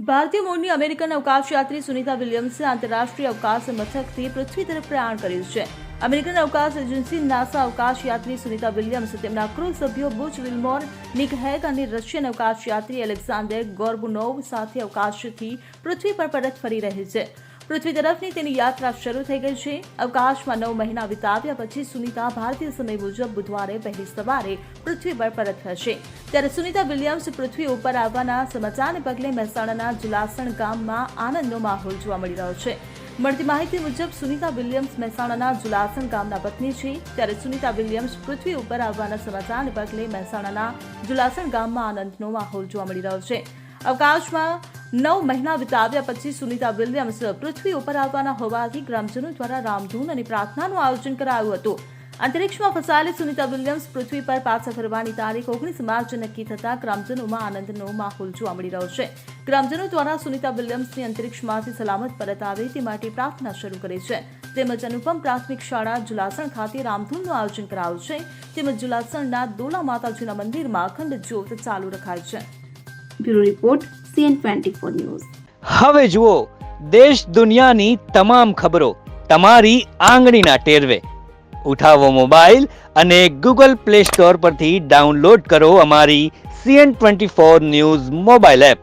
ભારતીય મૂળની અમેરિકન અવકાશયાત્રી સુનિતા વિલિયમ્સે આંતરરાષ્ટ્રીય અવકાશ મથકથી પૃથ્વી તરફ પ્રયાણ કર્યું છે. અમેરિકન અવકાશ એજન્સી નાસા અવકાશયાત્રી સુનિતા વિલિયમ્સ તેમના ક્રૂ સભ્યો બુચ વિલ્મોર, નિક હેગ અને રશિયન અવકાશયાત્રી એલેક્ઝાન્ડર ગોર્બુનોવ સાથે અવકાશથી પૃથ્વી પર પરત ફરી રહી છે. પૃથ્વી તરફની તેની યાત્રા શરૂ થઈ ગઈ છે. અવકાશમાં 9 મહિના વિતાવ્યા પછી સુનિતા ભારતીય સમય મુજબ બુધવારે વહેલી સવારે પૃથ્વી પર પરત થશે. ત્યારે સુનિતા વિલિયમ્સ પૃથ્વી ઉપર આવવાના સમાચારને પગલે મહેસાણાના જુલાસણ ગામમાં આનંદનો માહોલ જોવા મળી રહ્યો છે. મળતી માહિતી મુજબ સુનિતા વિલિયમ્સ મહેસાણાના જુલાસણ ગામના વતની છે. ત્યારે સુનિતા વિલિયમ્સ પૃથ્વી ઉપર આવવાના સમાચારને પગલે મહેસાણાના જુલાસણ ગામમાં આનંદનો માહોલ જોવા મળી રહ્યો છે. અવકાશમાં 9 મહિના વિતાવ્યા પછી સુનિતા વિલિયમ્સ પૃથ્વી ઉપર આવવાના હોવાથી ગ્રામજનો દ્વારા રામધૂન અને પ્રાર્થનાનું આયોજન કરાયું હતું. અંતરિક્ષમાં ફસાયેલી સુનિતા વિલિયમ્સ પૃથ્વી પર પાછા ફરવાની તારીખ 19 માર્ચ નક્કી થતા ગ્રામજનોમાં આનંદનો માહોલ જોવા મળી રહ્યો છે. ગ્રામજનો દ્વારા સુનિતા વિલિયમ્સની અંતરિક્ષમાંથી સલામત પરત આવે તે માટે પ્રાર્થના શરૂ કરી છે. તેમજ અનુપમ પ્રાથમિક શાળા જુલાસણ ખાતે રામધૂનનું આયોજન કરાયું છે. તેમજ જુલાસણના દોલા માતાજીના મંદિરમાં અખંડ જ્યોત ચાલુ રખાય છે. Bureau report CN24 news. હવે જુઓ દેશ દુનિયાની તમામ ખબરો તમારી આંગળીના ટેરવે. ઉઠાવો મોબાઈલ અને Google Play Store પરથી ડાઉનલોડ કરો અમારી CN24 ન્યૂઝ મોબાઈલ એપ.